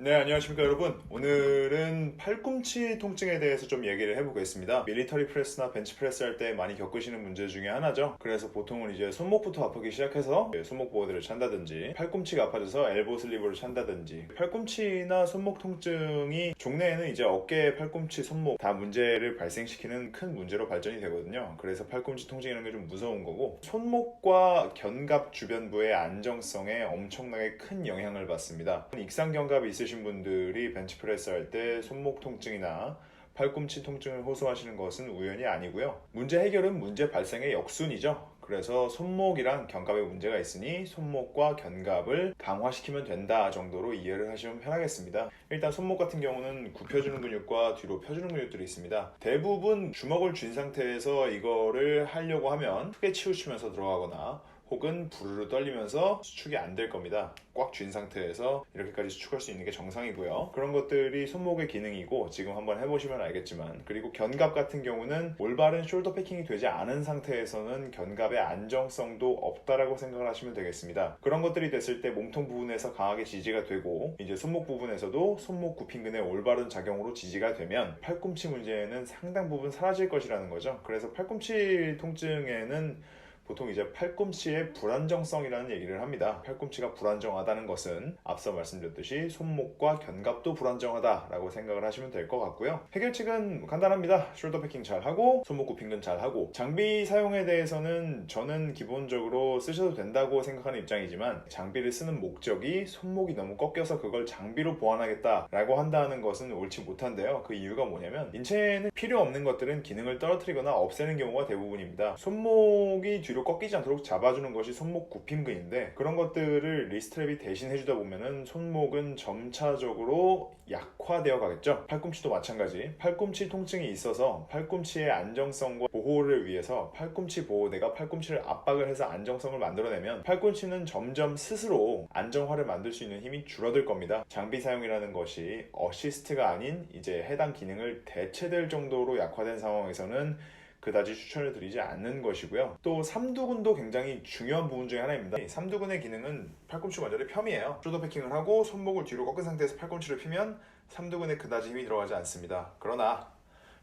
네, 안녕하십니까 여러분. 오늘은 팔꿈치 통증에 대해서 좀 얘기를 해보겠습니다. 밀리터리 프레스나 벤치 프레스 할 때 많이 겪으시는 문제 중에 하나죠. 그래서 보통은 이제 손목부터 아프기 시작해서 손목 보호대를 찬다든지, 팔꿈치가 아파져서 엘보 슬리브를 찬다든지, 팔꿈치나 손목 통증이 종래에는 이제 어깨, 팔꿈치, 손목 다 문제를 발생시키는 큰 문제로 발전이 되거든요. 그래서 팔꿈치 통증이라는 게 좀 무서운 거고, 손목과 견갑 주변부의 안정성에 엄청나게 큰 영향을 받습니다. 익상 견갑이 있으신 분들이 벤치프레스 할 때 손목 통증이나 팔꿈치 통증을 호소하시는 것은 우연이 아니고요. 문제 해결은 문제 발생의 역순이죠. 그래서 손목이랑 견갑에 문제가 있으니 손목과 견갑을 강화시키면 된다 정도로 이해를 하시면 편하겠습니다. 일단 손목 같은 경우는 굽혀주는 근육과 뒤로 펴주는 근육들이 있습니다. 대부분 주먹을 쥔 상태에서 이거를 하려고 하면 크게 치우치면서 들어가거나 혹은 부르르 떨리면서 수축이 안 될 겁니다. 꽉 쥔 상태에서 이렇게까지 수축할 수 있는 게 정상이고요. 그런 것들이 손목의 기능이고 지금 한번 해보시면 알겠지만, 그리고 견갑 같은 경우는 올바른 숄더 패킹이 되지 않은 상태에서는 견갑의 안정성도 없다라고 생각을 하시면 되겠습니다. 그런 것들이 됐을 때 몸통 부분에서 강하게 지지가 되고 이제 손목 부분에서도 손목 굽힌근의 올바른 작용으로 지지가 되면 팔꿈치 문제는 상당 부분 사라질 것이라는 거죠. 그래서 팔꿈치 통증에는 보통 이제 팔꿈치의 불안정성이라는 얘기를 합니다. 팔꿈치가 불안정하다는 것은 앞서 말씀드렸듯이 손목과 견갑도 불안정하다라고 생각을 하시면 될 것 같고요. 해결책은 간단합니다. 숄더 패킹 잘하고 손목 굽힌근 잘하고, 장비 사용에 대해서는 저는 기본적으로 쓰셔도 된다고 생각하는 입장이지만, 장비를 쓰는 목적이 손목이 너무 꺾여서 그걸 장비로 보완하겠다라고 한다는 것은 옳지 못한데요. 그 이유가 뭐냐면, 인체에는 필요 없는 것들은 기능을 떨어뜨리거나 없애는 경우가 대부분입니다. 손목이 뒤로 꺾이지 않도록 잡아주는 것이 손목 굽힘근인데, 그런 것들을 리스트랩이 대신 해주다 보면은 손목은 점차적으로 약화되어 가겠죠. 팔꿈치도 마찬가지. 팔꿈치 통증이 있어서 팔꿈치의 안정성과 보호를 위해서 팔꿈치 보호대가 팔꿈치를 압박을 해서 안정성을 만들어내면 팔꿈치는 점점 스스로 안정화를 만들 수 있는 힘이 줄어들 겁니다. 장비 사용이라는 것이 어시스트가 아닌 이제 해당 기능을 대체될 정도로 약화된 상황에서는 그다지 추천을 드리지 않는 것이고요. 또 삼두근도 굉장히 중요한 부분 중에 하나입니다. 삼두근의 기능은 팔꿈치 관절의 펴이에요. 숄더 패킹을 하고 손목을 뒤로 꺾은 상태에서 팔꿈치를 피면 삼두근에 그다지 힘이 들어가지 않습니다. 그러나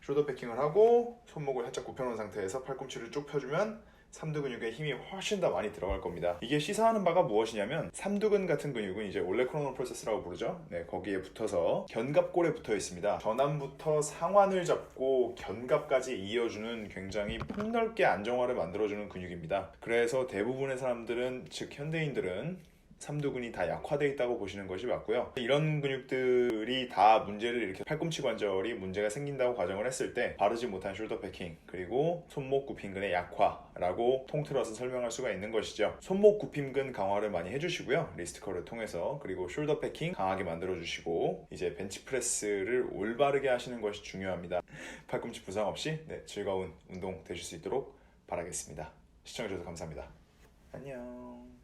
숄더 패킹을 하고 손목을 살짝 굽혀놓은 상태에서 팔꿈치를 쭉 펴주면 삼두 근육에 힘이 훨씬 더 많이 들어갈 겁니다. 이게 시사하는 바가 무엇이냐면, 삼두근 같은 근육은 이제 올레크로노 프로세스라고 부르죠. 네, 거기에 붙어서 견갑골에 붙어 있습니다. 전완부터 상완을 잡고 견갑까지 이어주는 굉장히 폭넓게 안정화를 만들어주는 근육입니다. 그래서 대부분의 사람들은, 즉 현대인들은 삼두근이 다 약화되어 있다고 보시는 것이 맞고요. 이런 근육들이 다 문제를 이렇게 팔꿈치 관절이 문제가 생긴다고 가정을 했을 때 바르지 못한 숄더 패킹, 그리고 손목 굽힘근의 약화라고 통틀어서 설명할 수가 있는 것이죠. 손목 굽힘근 강화를 많이 해주시고요. 리스트컬을 통해서. 그리고 숄더 패킹 강하게 만들어주시고 이제 벤치프레스를 올바르게 하시는 것이 중요합니다. 팔꿈치 부상 없이 즐거운 운동 되실 수 있도록 바라겠습니다. 시청해주셔서 감사합니다. 안녕.